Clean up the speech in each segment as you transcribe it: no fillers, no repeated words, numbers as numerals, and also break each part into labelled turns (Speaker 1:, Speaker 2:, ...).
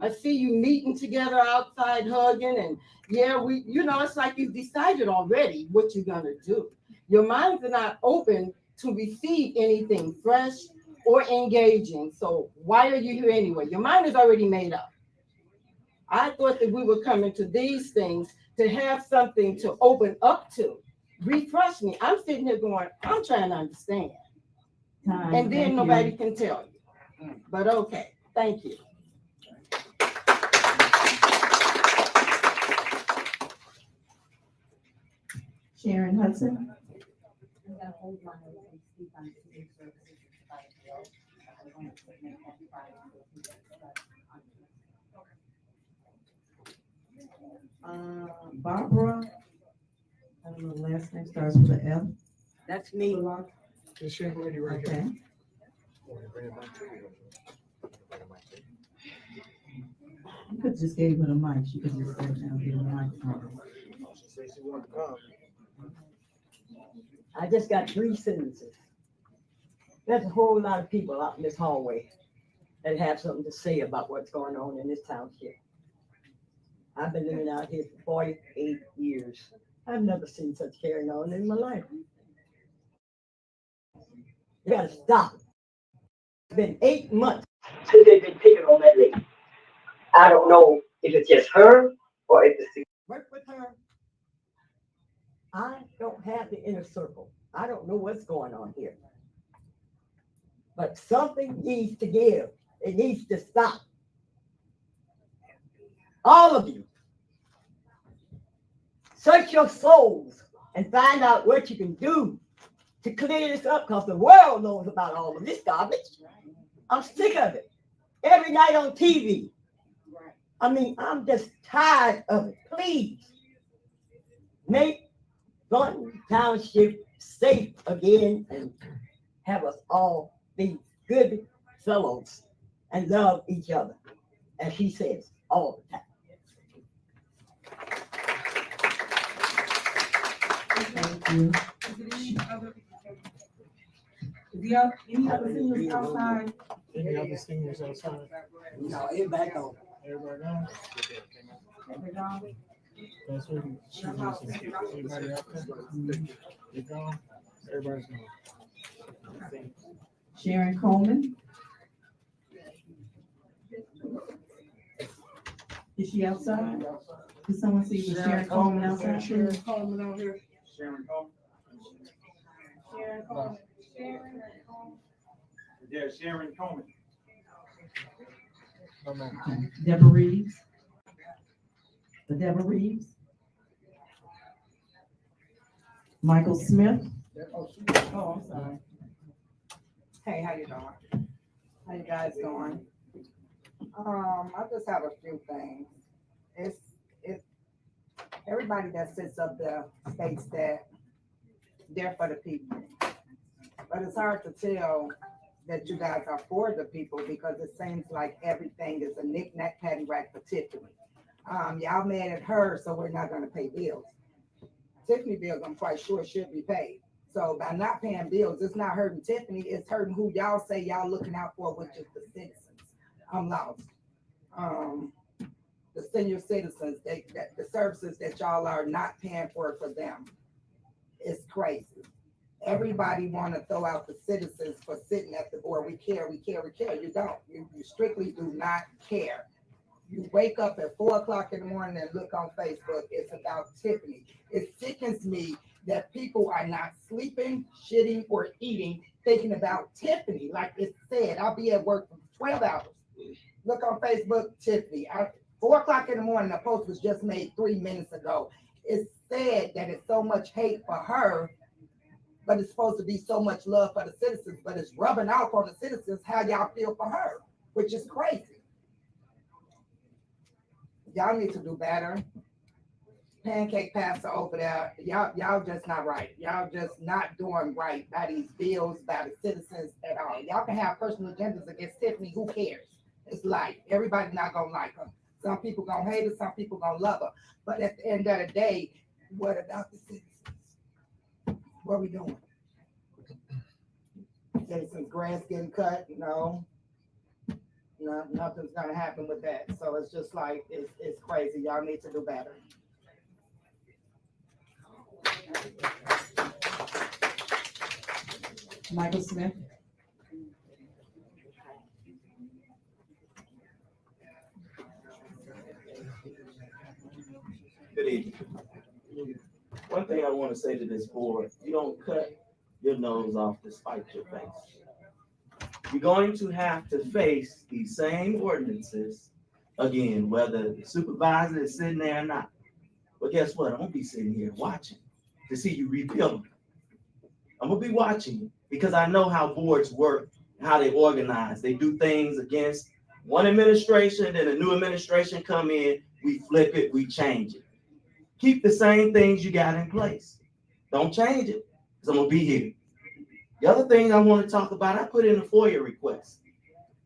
Speaker 1: I see you meeting together outside, hugging, and yeah, it's like you've decided already what you're gonna do. Your minds are not open to receive anything fresh or engaging. So why are you here anyway? Your mind is already made up. I thought that we were coming to these things to have something to open up to. Refresh me. I'm sitting here going, I'm trying to understand. And then nobody can tell you. But okay, thank you.
Speaker 2: Sharon Hudson. Barbara. I don't know, the last name starts with an F.
Speaker 1: That's me.
Speaker 3: This young lady right
Speaker 2: Okay.
Speaker 3: here.
Speaker 2: You could just gave her the mic. She could just sit down, give her the microphone.
Speaker 3: She said she wanted to come.
Speaker 1: I just got 3 sentences. There's a whole lot of people out in this hallway that have something to say about what's going on in this township. I've been living out here for 48 years. I've never seen such carrying on in my life. You gotta stop. It's been 8 months since they've been picking on that lady. I don't know if it's just her or if it's work with her. I don't have the inner circle. I don't know what's going on here. But something needs to give. It needs to stop. All of you. Search your souls and find out what you can do to clear this up, because the world knows about all of this garbage. I'm sick of it. Every night on TV. I mean, I'm just tired of it. Please make Thornton Township safe again and have us all be good fellows and love each other, as he says all the time.
Speaker 2: Thank you. Any other seniors outside?
Speaker 3: Any other seniors outside?
Speaker 1: No, everybody go.
Speaker 3: Everybody gone? That's what she wants to see. Everybody out there? You gone? Everybody's gone.
Speaker 2: Sharon Coleman. Is she outside? Did someone see the Sharon Coleman outside?
Speaker 3: Sharon Coleman out here?
Speaker 4: Sharon Coleman.
Speaker 5: Sharon Coleman. Sharon Coleman.
Speaker 4: Yeah, Sharon Coleman.
Speaker 3: No, ma'am.
Speaker 2: Deborah Reeves. Deborah Reeves. Michael Smith.
Speaker 5: Oh, I'm sorry. Hey, how you doing? How you guys doing? I just have a few things. It's everybody that sits up there states that they're for the people, but it's hard to tell that you guys are for the people because it seems like everything is a knick-knack paddywhack for Tiffany. Y'all mad at her, so we're not gonna pay bills. Tiffany bills, I'm quite sure should be paid. So by not paying bills, it's not hurting Tiffany, it's hurting who y'all say y'all looking out for, which is the citizens. I'm lost. The senior citizens, the services that y'all are not paying for them. It's crazy. Everybody want to throw out the citizens for sitting at the board. We care, we care, we care. You don't. You strictly do not care. You wake up at 4 o'clock in the morning and look on Facebook. It's about Tiffany. It sickens me that people are not sleeping, shitting, or eating, thinking about Tiffany. Like it said, I'll be at work for 12 hours. Look on Facebook, Tiffany. 4 o'clock in the morning, a post was just made 3 minutes ago. It's said that it's so much hate for her, but it's supposed to be so much love for the citizens, but it's rubbing off on the citizens how y'all feel for her, which is crazy. Y'all need to do better. Pancake pastor over there, y'all just not right. Y'all just not doing right by these bills, by the citizens at all. Y'all can have personal agendas against Tiffany, who cares? It's life. Everybody's not gonna like her. Some people gonna hate her, some people gonna love her. But at the end of the day, what about the citizens? What are we doing? Citizens' grass getting cut, nothing's gonna happen with that. So it's just like, it's crazy. Y'all need to do better.
Speaker 2: Michael Smith.
Speaker 6: Good evening. One thing I want to say to this board, you don't cut your nose off to spite your face. You're going to have to face these same ordinances again, whether the supervisor is sitting there or not. But guess what? I'm going to be sitting here watching to see you repeal them. I'm going to be watching you because I know how boards work, how they organize. They do things against one administration, then a new administration come in, we flip it, we change it. Keep the same things you got in place. Don't change it, because I'm going to be here. The other thing I want to talk about, I put in a FOIA request.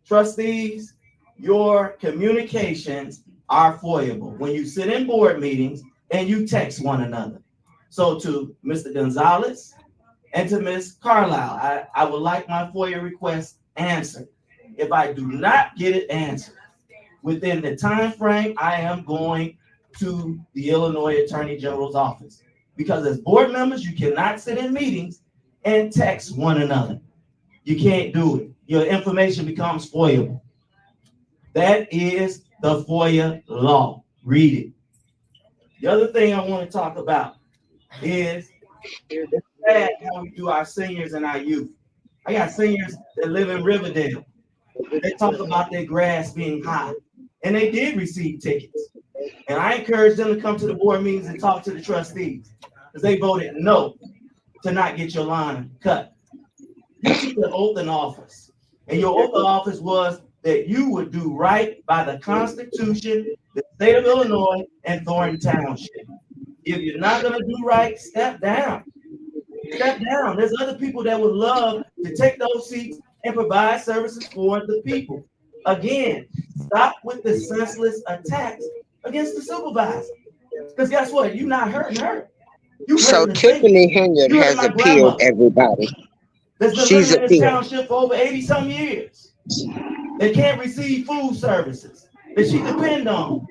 Speaker 6: Trustees, your communications are FOIAble when you sit in board meetings and you text one another. So to Mr. Gonzalez and to Ms. Carlisle, I would like my FOIA request answered. If I do not get it answered within the time frame, I am going to the Illinois Attorney General's office. Because as board members, you cannot sit in meetings and text one another. You can't do it. Your information becomes FOIAble. That is the FOIA law. Read it. The other thing I want to talk about is it's sad how we do our seniors and our youth. I got seniors that live in Riverdale. They talk about their grass being high, and they did receive tickets. And I encourage them to come to the board meetings and talk to the trustees because they voted no to not get your line cut. You took the oath in office, and your oath of office was that you would do right by the Constitution, the state of Illinois, and Thornton Township. If you're not going to do right, step down. Step down. There's other people that would love to take those seats and provide services for the people. Again, stop with the senseless attacks against the supervisor. Because guess what? You're not hurting her.
Speaker 7: So Tiffany Henyard has appealed, everybody.
Speaker 6: That's been
Speaker 7: She's
Speaker 6: living in this
Speaker 7: appealed.
Speaker 6: township for over 80-some years. They can't receive food services that she depend on.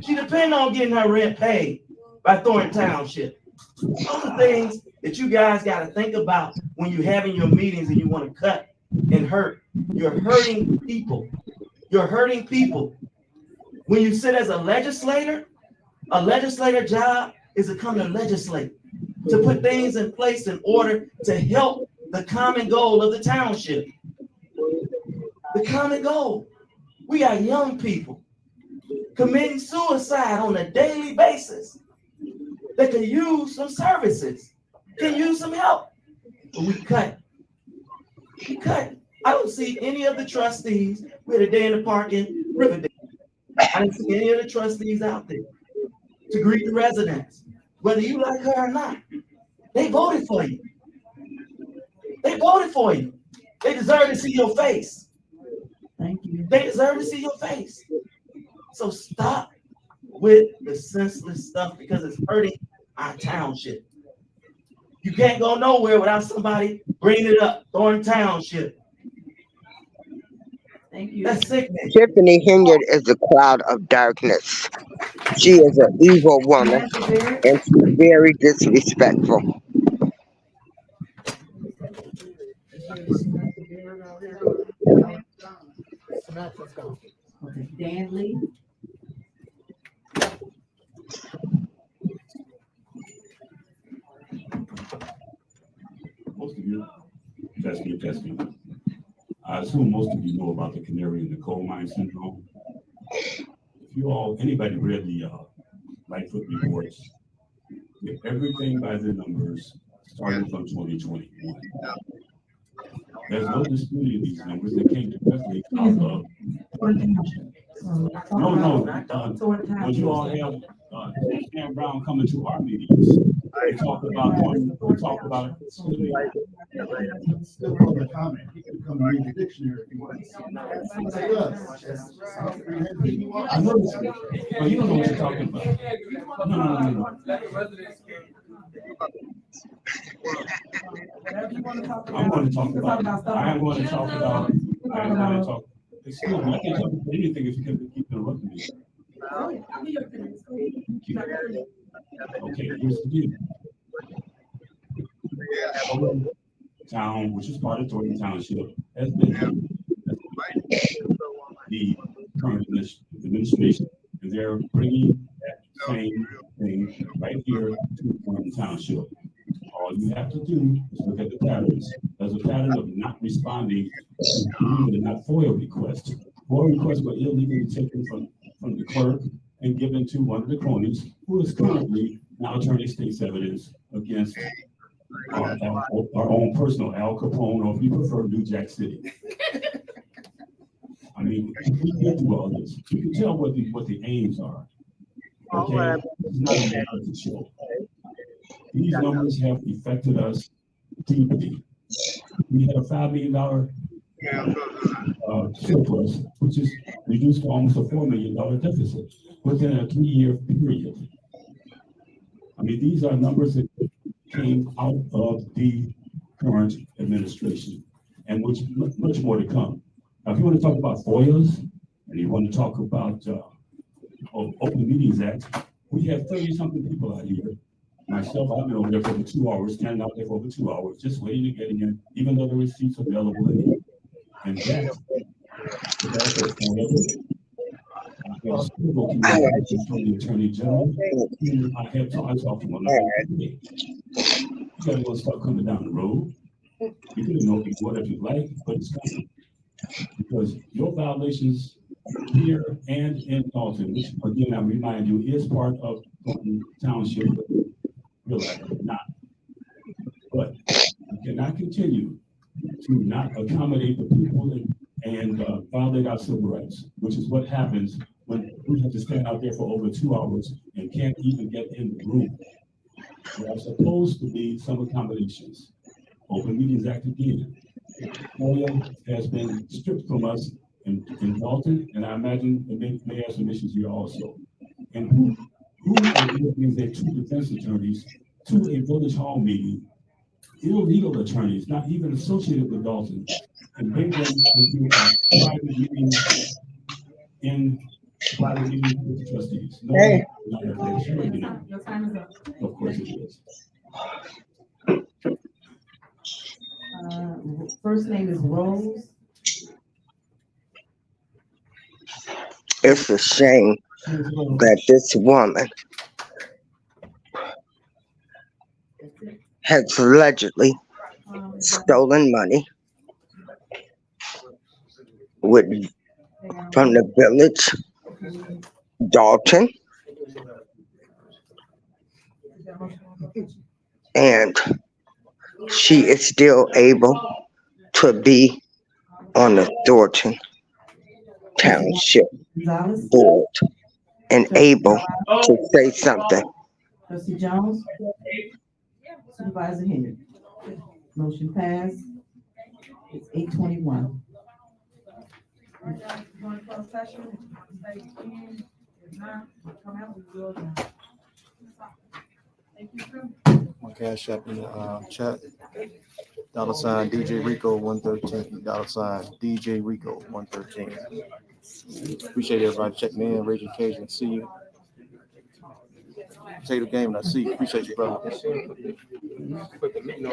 Speaker 6: She depend on getting her rent paid by Thornton Township. Those are things that you guys got to think about when you're having your meetings and you want to cut and hurt. You're hurting people. You're hurting people. When you sit as a legislator job is to come to legislate, to put things in place in order to help the common goal of the township. The common goal. We got young people committing suicide on a daily basis that can use some services, can use some help. But we cut. We cut. I don't see any of the trustees. We had a day in the park in Riverdale. I didn't see any of the trustees out there to greet the residents, whether you like her or not. They voted for you. They voted for you. They deserve to see your face.
Speaker 2: Thank you.
Speaker 6: They deserve to see your face. So stop with the senseless stuff because it's hurting our township. You can't go nowhere without somebody bringing it up. Thornton Township.
Speaker 2: Thank you.
Speaker 6: That's sickening.
Speaker 7: Tiffany Henyard is a cloud of darkness. She is an evil woman, and she's very disrespectful.
Speaker 2: Okay, Dan Lee.
Speaker 8: Most of you, testing. I assume most of you know about the canary in the coal mine syndrome. If you all, anybody read the Lightfoot reports, get everything by the numbers starting from 2021. There's no disputing these numbers that came directly out of. No, but you all have Sam Brown coming to our meetings. We talk about
Speaker 3: Still public comment. He can come read the dictionary if he wants.
Speaker 8: I know this, but you don't know what you're talking about. No. I'm going to talk about. I am going to talk about. Excuse me, I can't talk about anything if you can keep interrupting me. Thank you. Okay, here's the deal. Town, which is part of Thornton Township, has been the current administration, and they're bringing that same thing right here to Thornton Township. All you have to do is look at the patterns. There's a pattern of not responding to believe it or not FOIA requests. FOIA requests were illegally taken from the clerk and given to one of the cronies, who is currently now turning state's evidence against our own personal Al Capone, or if you prefer, New Jack City. I mean, we get through all this. You can tell what the aims are. Okay, it's not a reality show. These numbers have affected us deeply. We had a $5 million surplus, which is reduced to almost a $4 million deficit within a 3-year period. I mean, these are numbers that came out of the current administration, and which much more to come. Now, if you want to talk about FOIAs, and you want to talk about Open Meetings Act, we have 30-something people out here. Myself, I've been over there for over 2 hours, standing out there for over 2 hours, just waiting to get in, even though the receipts are available in here. And that's also FOIA. I have several communications from the Attorney General. I talked to one of them today. You gotta go start coming down the road. You can know whatever you like, but it's coming. Because your violations here and in Dalton, which again, I remind you, is part of Dalton Township, but realize it not. But you cannot continue to not accommodate the people and violate our civil rights, which is what happens when we have to stand out there for over 2 hours and can't even get in the room. There are supposed to be some accommodations. Open Meetings Act again. FOIA has been stripped from us in Dalton, and I imagine it may have some issues here also. And who brings their 2 defense attorneys to a village hall meeting, illegal attorneys, not even associated with Dalton, and bring them into a private meeting with the trustees? No,
Speaker 7: Hey.
Speaker 8: not a place.
Speaker 2: Your time is up.
Speaker 8: Of course it is.
Speaker 2: First name is Rose.
Speaker 7: It's a shame that this woman has allegedly stolen money from the village, Dalton, and she is still able to be on the Thornton Township
Speaker 2: Gonzalez.
Speaker 7: board and able to say something.
Speaker 2: Trustee Jones. Supervisor Henyard. Motion passed. It's 8:21.
Speaker 3: My cash app in the chat. $ DJ Rico 113. $ DJ Rico 113. Appreciate everybody checking in, raising occasion. See you. Potato game, and I see you. Appreciate you, brother.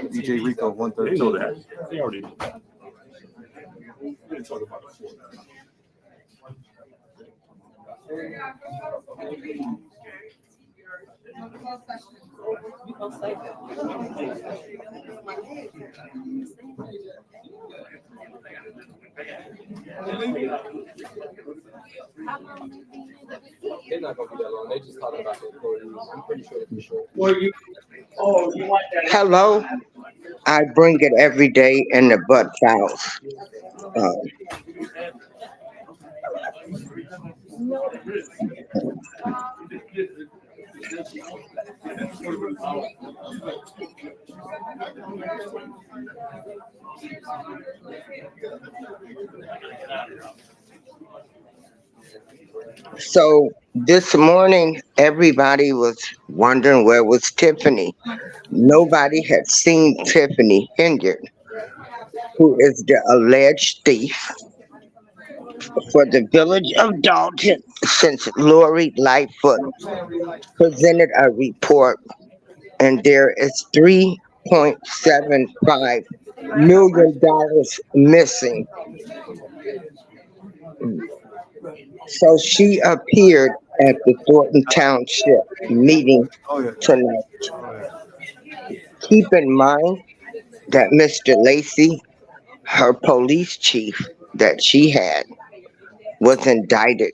Speaker 3: DJ Rico 113.
Speaker 8: They know that. They already know. We didn't talk about it before.
Speaker 9: They're not gonna be that long. They just talking about the employees. I'm pretty sure they're short.
Speaker 4: You want that?
Speaker 7: Hello, I bring it every day in the butt files. So this morning, everybody was wondering where was Tiffany. Nobody had seen Tiffany Henyard, who is the alleged thief for the village of Dalton since Lori Lightfoot presented a report, and there is $3.75 million missing. So she appeared at the Thornton Township meeting
Speaker 3: Oh, yeah.
Speaker 7: tonight.
Speaker 3: Oh, yeah.
Speaker 7: Keep in mind that Mr. Lacey, her police chief that she had, was indicted.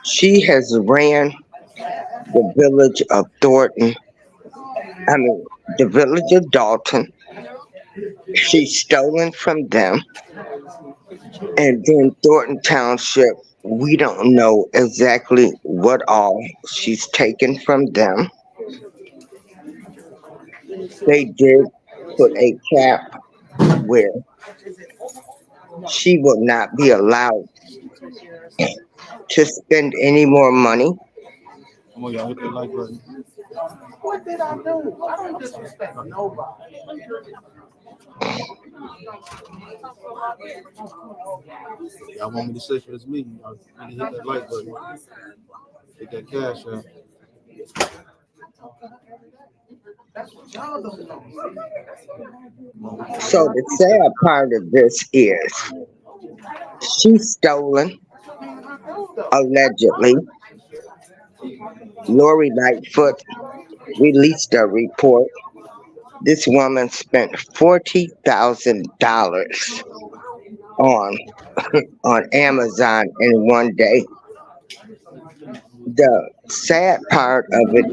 Speaker 7: She has ran the village of Thornton, the village of Dalton. She's stolen from them. And then Thornton Township, we don't know exactly what all she's taken from them. They did put a cap where she will not be allowed to spend any more money.
Speaker 3: Come on, y'all hit the like button.
Speaker 1: What did I do? I don't disrespect nobody.
Speaker 3: Y'all want me to say for this meeting? Y'all need to hit that like button. Hit that cash out.
Speaker 1: That's what y'all don't know.
Speaker 7: So the sad part of this is she's stolen, allegedly. Lori Lightfoot released a report. This woman spent $40,000 on Amazon in one day. The sad part of it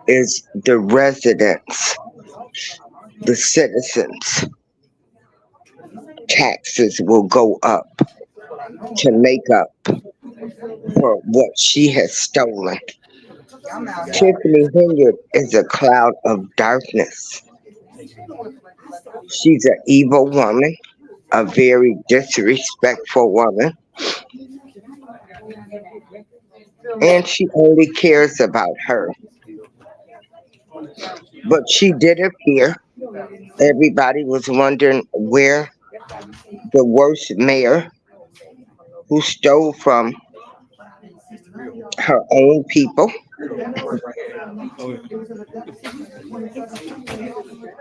Speaker 7: is the residents, the citizens, taxes will go up to make up for what she has stolen. Tiffany Henyard is a cloud of darkness. She's an evil woman, a very disrespectful woman, and she only cares about her. But she did appear. Everybody was wondering where the worst mayor who stole from her own people,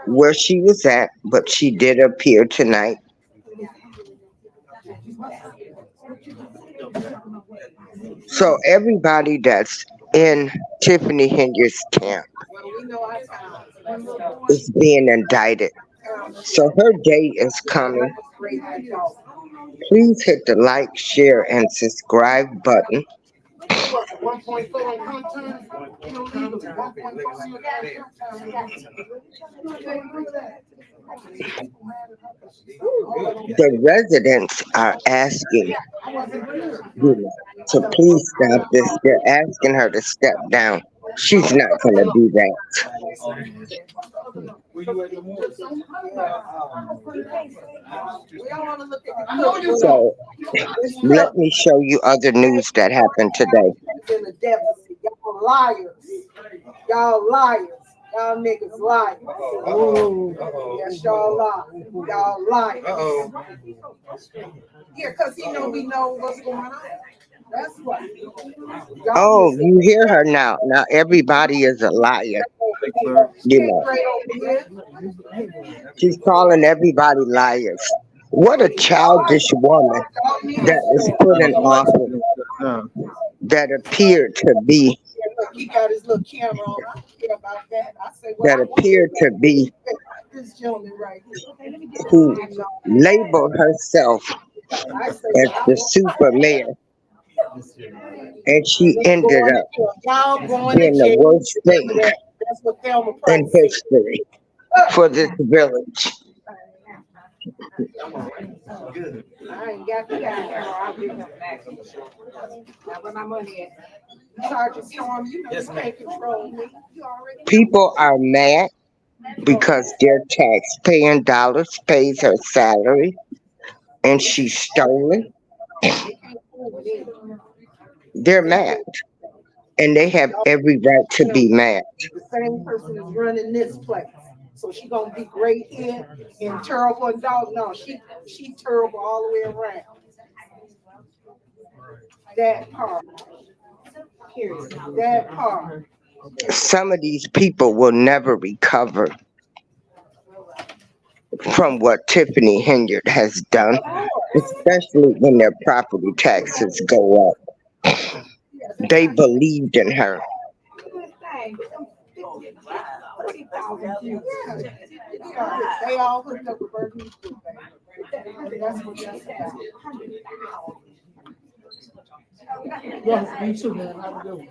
Speaker 7: where she was at, but she did appear tonight. So everybody that's in Tiffany Henyard's camp is being indicted. So her day is coming. Please hit the like, share, and subscribe button. The residents are asking to please stop this. They're asking her to step down. She's not going to do that. So let me show you other news that happened today.
Speaker 1: Y'all liars. Y'all liars. Y'all niggas liars. Yes, y'all lie. Y'all liars. Yeah, because we know what's going on. That's what.
Speaker 7: Oh, you hear her now. Now everybody is a liar. She's calling everybody liars. What a childish woman that was put in office that appeared to be
Speaker 1: He got his little camera on. I don't care about that. I say,
Speaker 7: that appeared to be
Speaker 1: this gentleman right here.
Speaker 7: who labeled herself as the super mayor, and she ended up being the worst thing in history for this village.
Speaker 1: I ain't got the guy. I'll give him back. Now where my money at? Sergeant Storm, you can't control me.
Speaker 7: People are mad because their tax-paying dollars pays her salary, and she's stolen. They're mad. And they have every right to be mad.
Speaker 10: The same person is running this place. So she gonna be great here and terrible and dog. No, she terrible all the way around. That part. Period. That part.
Speaker 7: Some of these people will never recover from what Tiffany Henyard has done, especially when their property taxes go up. They believed in her.
Speaker 10: They all hooked up with Berkeley School, baby. That's what just happened.
Speaker 1: Yes, me too, man. Have a good one.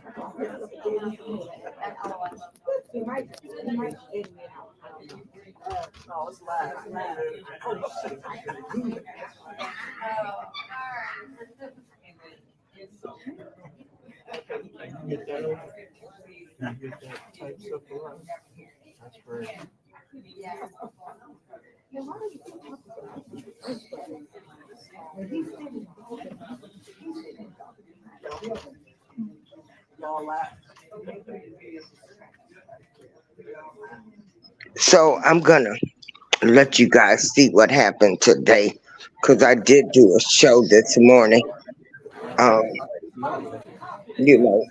Speaker 7: So I'm gonna let you guys see what happened today, because I did do a show this morning. You know,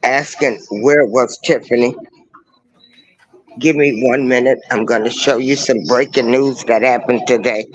Speaker 7: asking where was Tiffany. Give me 1 minute. I'm gonna show you some breaking news that happened today.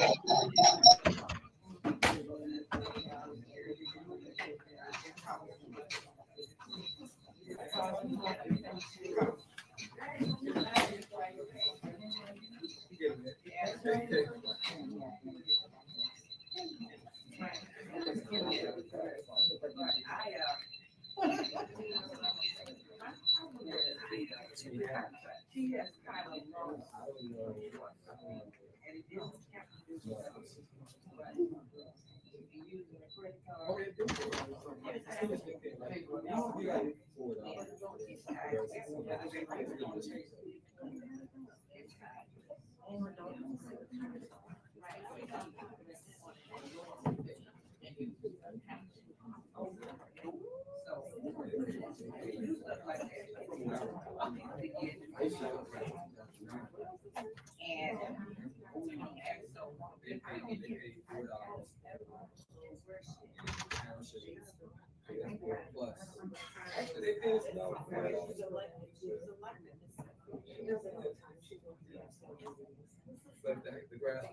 Speaker 9: The grass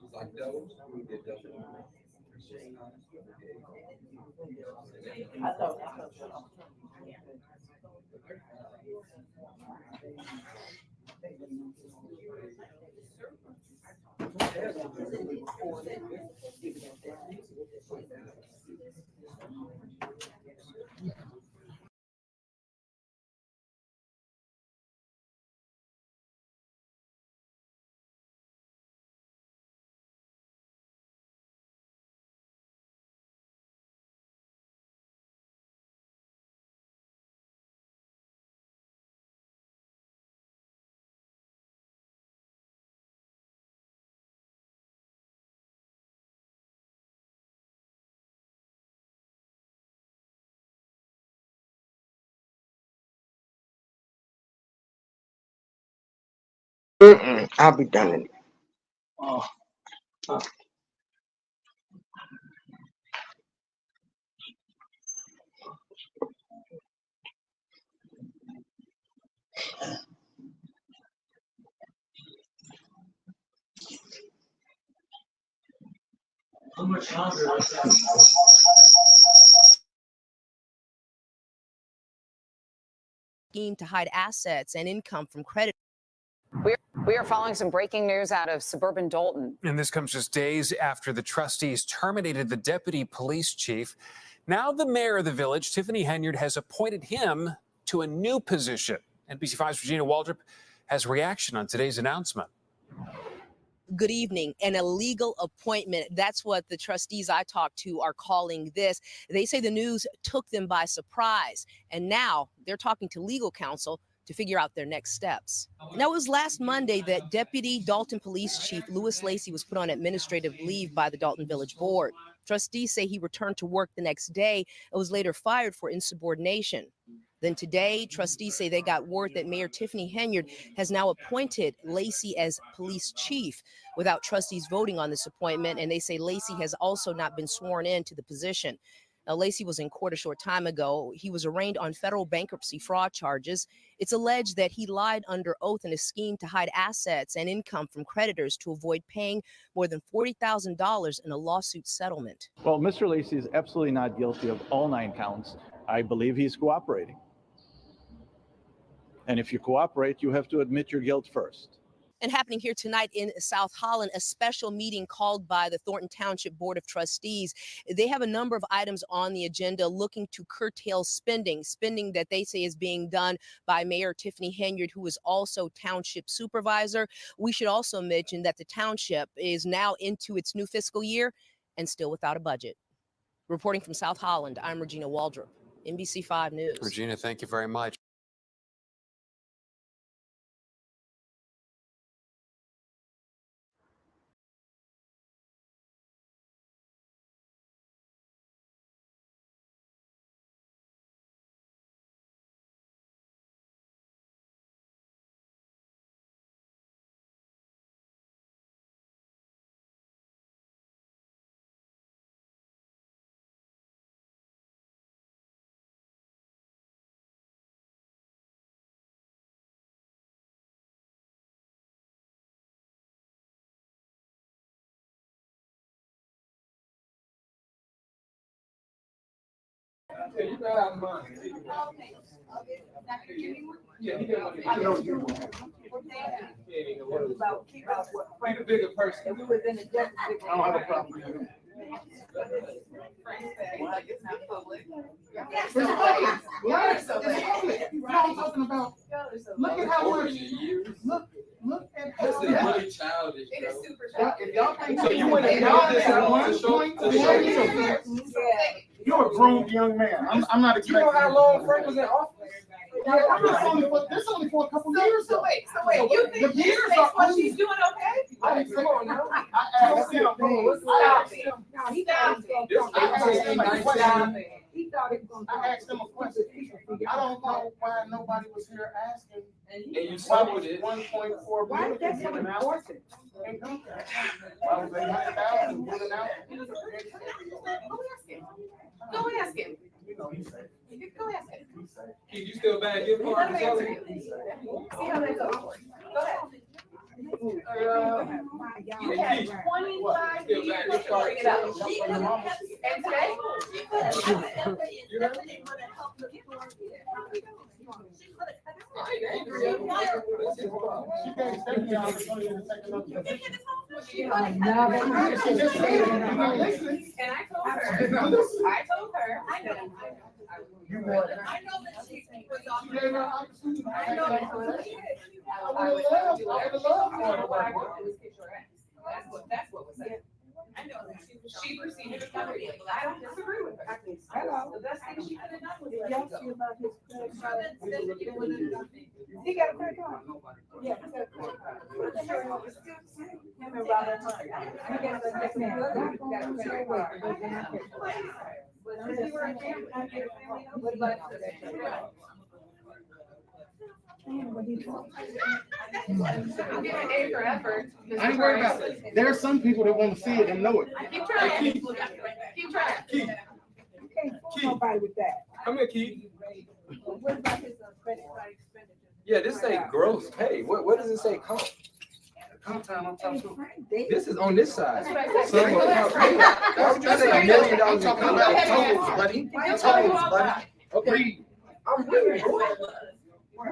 Speaker 9: was like dough. We did dough.
Speaker 7: I'll be done in it.
Speaker 11: Scheme to hide assets and income from credit.
Speaker 12: We are following some breaking news out of suburban Dalton.
Speaker 13: And this comes just days after the trustees terminated the deputy police chief. Now the mayor of the village, Tiffany Henyard, has appointed him to a new position. NBC5's Regina Waldrop has reaction on today's announcement.
Speaker 11: Good evening. An illegal appointment. That's what the trustees I talked to are calling this. They say the news took them by surprise, and now they're talking to legal counsel to figure out their next steps. Now, it was last Monday that Deputy Dalton Police Chief Louis Lacey was put on administrative leave by the Dalton Village Board. Trustees say he returned to work the next day and was later fired for insubordination. Then today, trustees say they got word that Mayor Tiffany Henyard has now appointed Lacey as police chief without trustees voting on this appointment. And they say Lacey has also not been sworn in to the position. Now, Lacey was in court a short time ago. He was arraigned on federal bankruptcy fraud charges. It's alleged that he lied under oath in a scheme to hide assets and income from creditors to avoid paying more than $40,000 in a lawsuit settlement.
Speaker 14: Well, Mr. Lacey is absolutely not guilty of all 9 counts. I believe he's cooperating. And if you cooperate, you have to admit your guilt first.
Speaker 11: And happening here tonight in South Holland, a special meeting called by the Thornton Township Board of Trustees. They have a number of items on the agenda looking to curtail spending that they say is being done by Mayor Tiffany Henyard, who is also township supervisor. We should also mention that the township is now into its new fiscal year and still without a budget. Reporting from South Holland, I'm Regina Waldrop, NBC5 News.
Speaker 13: Regina, thank you very much.
Speaker 9: Be the bigger person. I don't have a problem with you. I'm talking about. Look at how much. Look at how this is really childish.
Speaker 4: It is super
Speaker 9: If
Speaker 4: childish.
Speaker 9: y'all think so, you went and done this at 1.4 You're a grown young man. I'm not expecting. You know how long Frank was in office? Yeah, this only for a couple years.
Speaker 4: So wait, you think
Speaker 9: the years
Speaker 4: that's
Speaker 9: are
Speaker 4: what she's doing okay?
Speaker 9: I didn't say on now. I asked him. I asked him a question. I don't know why nobody was here asking. And you swallowed it. 1.4 million. That's so important. Why was they 100,000 given out?
Speaker 4: Go ask him.
Speaker 9: You know he said.
Speaker 4: Go ask him.
Speaker 9: Can you still bag your part?
Speaker 4: See how that goes. Go ahead. You had 25 years to figure it out. And today, I know that she was on. I know that that's what was said. I know that she received a recovery. I don't disagree with her. The best thing she could have done was let it go. He got a credit card. Yeah, he got a credit card. Him and Robert Hunt. He got a credit card. But since you were a family, I get a family. What about I'm giving A for effort.
Speaker 9: I ain't worried about it. There are some people that want to see it and know it.
Speaker 4: Keep trying. Keep trying.
Speaker 9: Keith.
Speaker 10: Nobody with that.
Speaker 9: Come here, Keith.
Speaker 10: What about his credit card expenditure?
Speaker 9: Yeah, this say gross pay. What does it say comp? Comp time on top too. This is on this side. That's $1 million in totals, buddy. Totals, buddy. Okay. I'm reading. I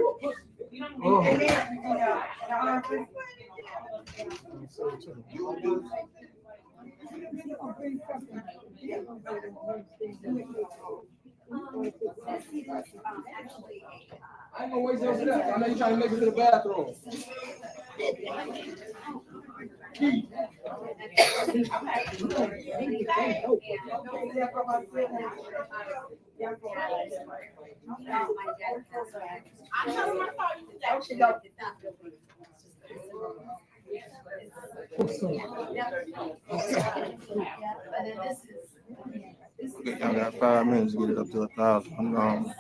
Speaker 9: ain't gonna waste your stuff. I know you're trying to make it to the bathroom.
Speaker 3: Y'all got 5 minutes to get it up to 1,000. I'm gone.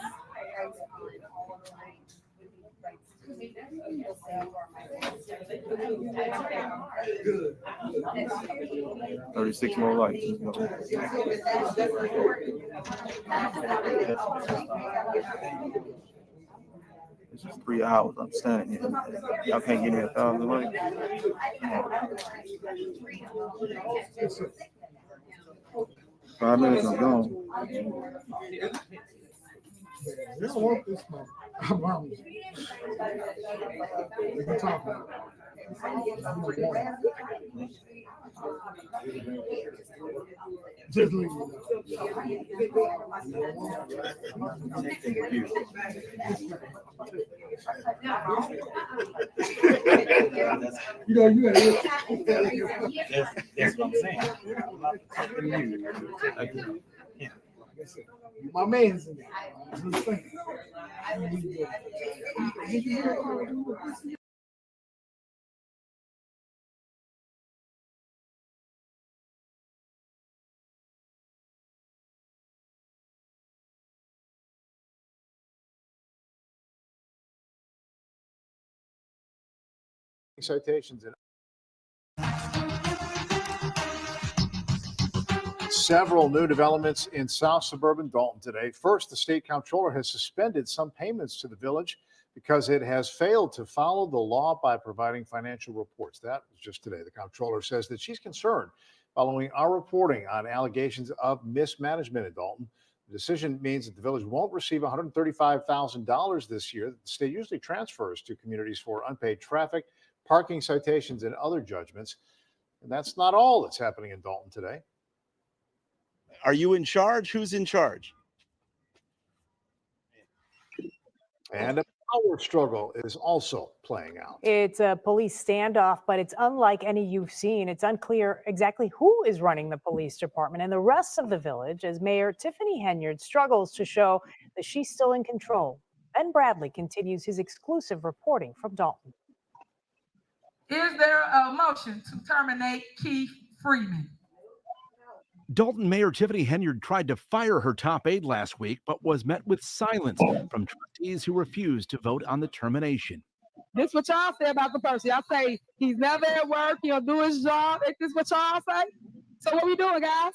Speaker 3: Good. 36 more lights. This is 3 hours. I'm standing here. Y'all can't give me 1,000 lights. 5 minutes, I'm gone.
Speaker 15: You don't want this one. I'm wrong. We can talk about it. Just leave it. You know, you that's what I'm saying. My man's in there.
Speaker 16: Citations in several new developments in South suburban Dalton today. First, the state comptroller has suspended some payments to the village because it has failed to follow the law by providing financial reports. That was just today. The comptroller says that she's concerned following our reporting on allegations of mismanagement in Dalton. The decision means that the village won't receive $135,000 this year that the state usually transfers to communities for unpaid traffic, parking citations, and other judgments. And that's not all that's happening in Dalton today.
Speaker 17: Are you in charge? Who's in charge?
Speaker 16: And a power struggle is also playing out.
Speaker 18: It's a police standoff, but it's unlike any you've seen. It's unclear exactly who is running the police department and the rest of the village as Mayor Tiffany Henyard struggles to show that she's still in control. Ben Bradley continues his exclusive reporting from Dalton.
Speaker 19: Is there a motion to terminate Keith Freeman?
Speaker 17: Dalton Mayor Tiffany Henyard tried to fire her top aide last week, but was met with silence from trustees who refused to vote on the termination.
Speaker 19: This what y'all say about the person. Y'all say he's never at work, he'll do his job. Is this what y'all say? So what we doing, guys?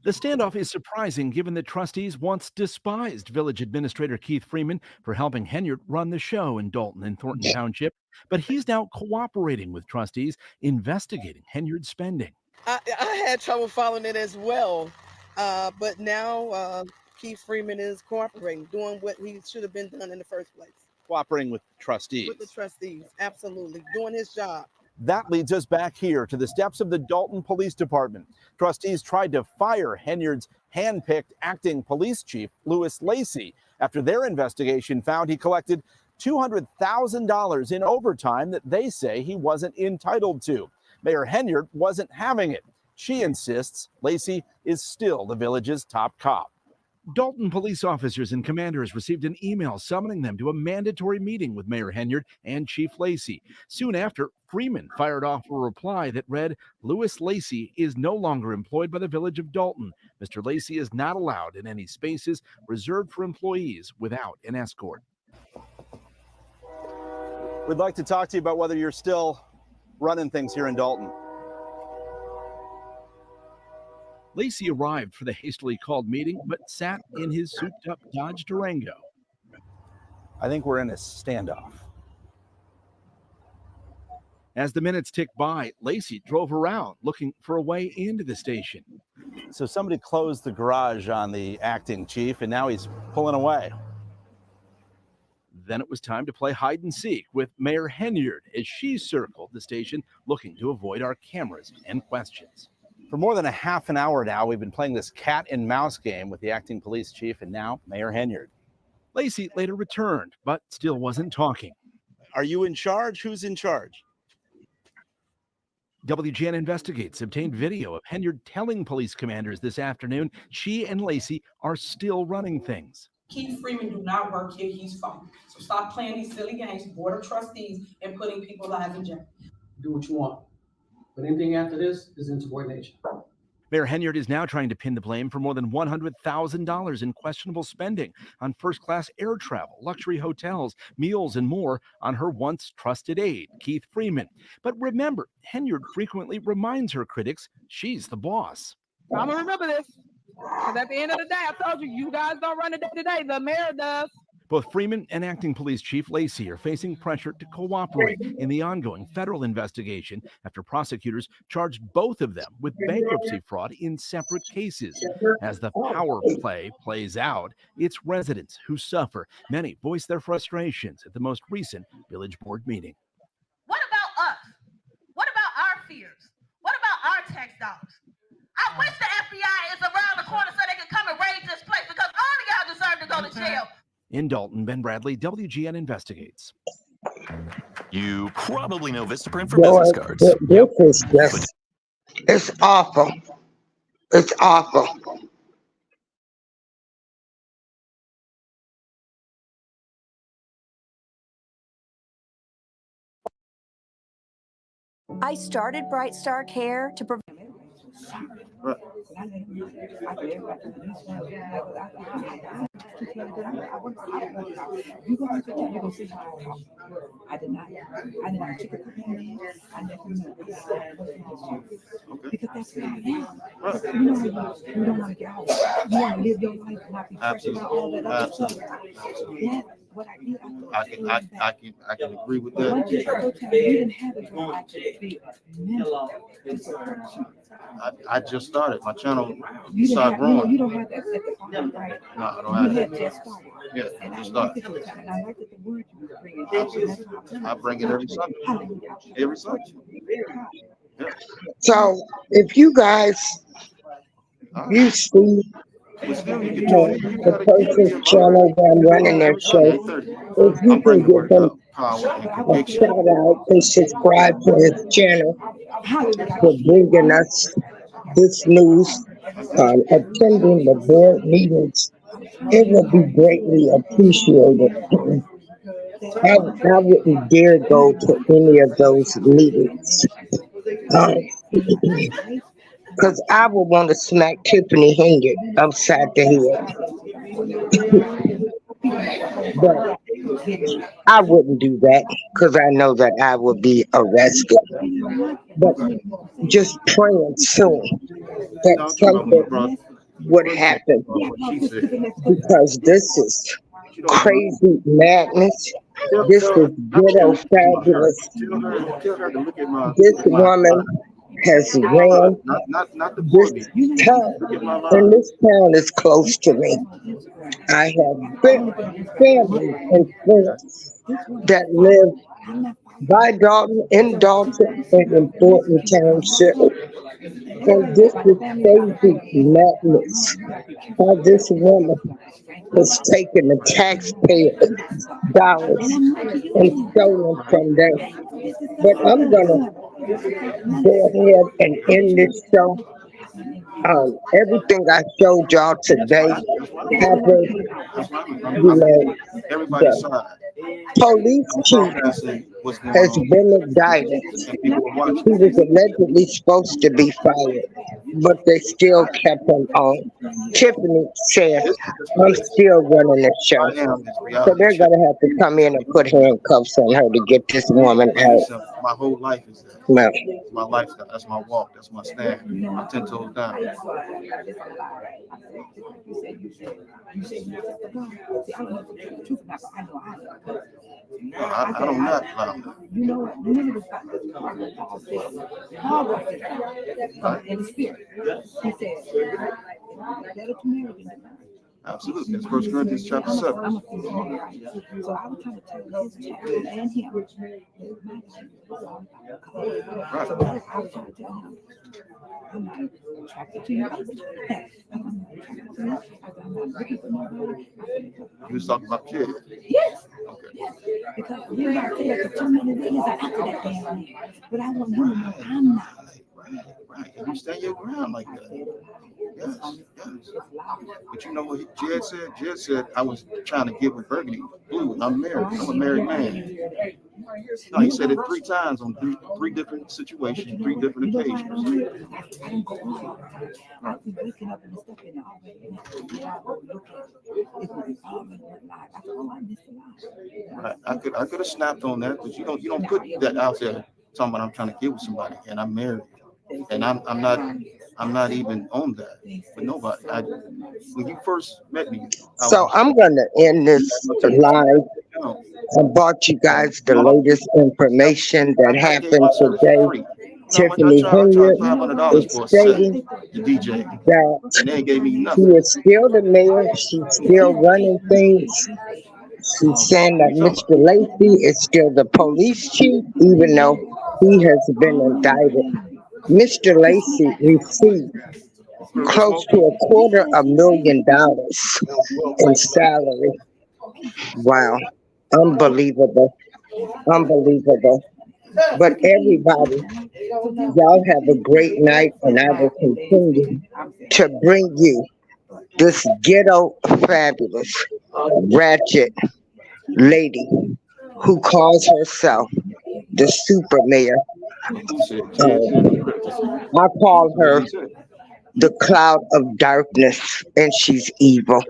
Speaker 17: The standoff is surprising given that trustees once despised village administrator Keith Freeman for helping Henyard run the show in Dalton and Thornton Township, but he's now cooperating with trustees investigating Henyard's spending.
Speaker 20: I had trouble following it as well, but now Keith Freeman is cooperating, doing what he should have been done in the first place.
Speaker 17: Cooperating with trustees.
Speaker 20: With the trustees, absolutely, doing his job.
Speaker 17: That leads us back here to the steps of the Dalton Police Department. Trustees tried to fire Henyard's hand-picked acting police chief, Louis Lacey, after their investigation found he collected $200,000 in overtime that they say he wasn't entitled to. Mayor Henyard wasn't having it. She insists Lacey is still the village's top cop. Dalton police officers and commanders received an email summoning them to a mandatory meeting with Mayor Henyard and Chief Lacey. Soon after, Freeman fired off a reply that read, Louis Lacey is no longer employed by the village of Dalton. Mr. Lacey is not allowed in any spaces reserved for employees without an escort. We'd like to talk to you about whether you're still running things here in Dalton. Lacey arrived for the hastily called meeting, but sat in his souped-up Dodge Durango. I think we're in a standoff. As the minutes ticked by, Lacey drove around looking for a way into the station. So somebody closed the garage on the acting chief, and now he's pulling away. Then it was time to play hide and seek with Mayor Henyard as she circled the station looking to avoid our cameras and questions. For more than a half an hour now, we've been playing this cat and mouse game with the acting police chief and now Mayor Henyard. Lacey later returned, but still wasn't talking. Are you in charge? Who's in charge? WGN Investigates obtained video of Henyard telling police commanders this afternoon she and Lacey are still running things.
Speaker 21: Keith Freeman do not work here, he's fired. So stop playing these silly games, board of trustees, and putting people's lives in jeopardy.
Speaker 22: Do what you want. But anything after this is insubordination.
Speaker 17: Mayor Henyard is now trying to pin the blame for more than $100,000 in questionable spending on first-class air travel, luxury hotels, meals, and more on her once trusted aide, Keith Freeman. But remember, Henyard frequently reminds her critics she's the boss.
Speaker 19: I'm gonna remember this. Because at the end of the day, I told you, you guys don't run the day-to-day. The mayor does.
Speaker 17: Both Freeman and Acting Police Chief Lacey are facing pressure to cooperate in the ongoing federal investigation after prosecutors charged both of them with bankruptcy fraud in separate cases. As the power play plays out, it's residents who suffer. Many voice their frustrations at the most recent village board meeting.
Speaker 5: What about us? What about our fears? What about our tax dollars? I wish the FBI is around the corner so they can come and raid this place because all of y'all deserve to go to jail.
Speaker 17: In Dalton, Ben Bradley, WGN Investigates.
Speaker 22: You probably know Vistaprint for business cards.
Speaker 7: This is just, it's awful. It's awful.
Speaker 23: I started Bright Star Care to prevent.
Speaker 2: I did not check a man. I never knew. Because that's what I am. You don't want to get out. You want to live your life and not be pressed about all that other stuff. That's what I did.
Speaker 3: I can agree with
Speaker 2: But once you
Speaker 3: that.
Speaker 2: didn't have it, I could be mental.
Speaker 3: I just started. My channel
Speaker 2: You
Speaker 3: started growing.
Speaker 2: you don't have that at the bottom, right?
Speaker 3: No, I don't have
Speaker 2: You had
Speaker 3: that.
Speaker 2: just started.
Speaker 3: Yeah,
Speaker 2: And I
Speaker 3: just
Speaker 2: liked
Speaker 3: started.
Speaker 2: it, and I liked it, the word you were bringing.
Speaker 3: Absolutely. I bring it every Sunday. Every Sunday. Yeah.
Speaker 7: So if you guys, you see the person's channel that I'm running their show, if you can give them a shout out and subscribe to his channel for bringing us this news, attending the board meetings, it would be greatly appreciated. I wouldn't dare go to any of those meetings. Because I would want to smack Tiffany Henyard upside the head. But I wouldn't do that because I know that I would be arrested. But just praying soon that something would happen, because this is crazy madness. This is ghetto fabulous. This woman has ran this town, and this town is close to me. I have family and friends that live by Dalton, in Dalton, and in Thornton Township. And this is crazy madness. How this woman was taking the taxpayer dollars and stolen from them. But I'm gonna go ahead and end this show. Everything I showed y'all today happened, the police chief has been indicted. He was allegedly supposed to be fired, but they still kept him on. Tiffany said, I'm still running the show. So they're going to have to come in and put handcuffs on her to get this woman out.
Speaker 3: My whole life is that.
Speaker 7: No.
Speaker 3: It's my lifestyle. That's my walk. That's my stand. I'm 10 toes down. I don't not lie.
Speaker 2: You know what? Remember the Paul said, Paul wrote it in the spirit. He said, better to marry than to marry.
Speaker 3: Absolutely. That's 1 Corinthians chapter 7.
Speaker 2: I'm a female, right? So I was trying to tell his child and him that my life was all about color. So I was trying to tell him, I'm not attracted to you. I'm not attracted to you. I'm not looking for nobody.
Speaker 3: You was talking about kids.
Speaker 2: Yes. Yes. Because we got there for 2 minutes years after that damn man. But I want you to know I'm not.
Speaker 3: Right. And you stand your ground like that. Yes, yes. But you know what Jed said? Jed said I was trying to give a burgundy blue. I'm married. I'm a married man. No, he said it 3 times on three different situations, 3 different occasions.
Speaker 2: I don't go on. I've been waking up and stuff in the already. Yeah, I go look at it. It's involvement or not. I thought, oh, I missed a lot.
Speaker 3: Right. I could have snapped on that, but you don't put that out there talking about I'm trying to get with somebody and I'm married. And I'm not even on that with nobody. When you first met me,
Speaker 7: So I'm going to end this live. I brought you guys the latest information that happened today. Tiffany Henyard is
Speaker 3: for a set,
Speaker 7: stating
Speaker 3: the DJ,
Speaker 7: that
Speaker 3: and they gave me
Speaker 7: she
Speaker 3: nothing.
Speaker 7: is still the mayor. She's still running things. She's saying that Mr. Lacey is still the police chief, even though he has been indicted. Mr. Lacey received close to $250,000 in salary. Wow. Unbelievable. Unbelievable. But everybody, y'all have a great night, and I will continue to bring you this ghetto fabulous ratchet lady who calls herself the super mayor. I call her the cloud of darkness, and she's evil.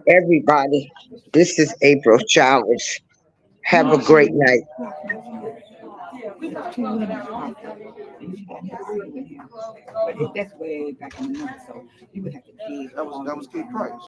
Speaker 7: Everybody, this is April Showers. Have a great night.
Speaker 2: But that's way back in the month, so you would have to dig.
Speaker 3: That was Kid Price.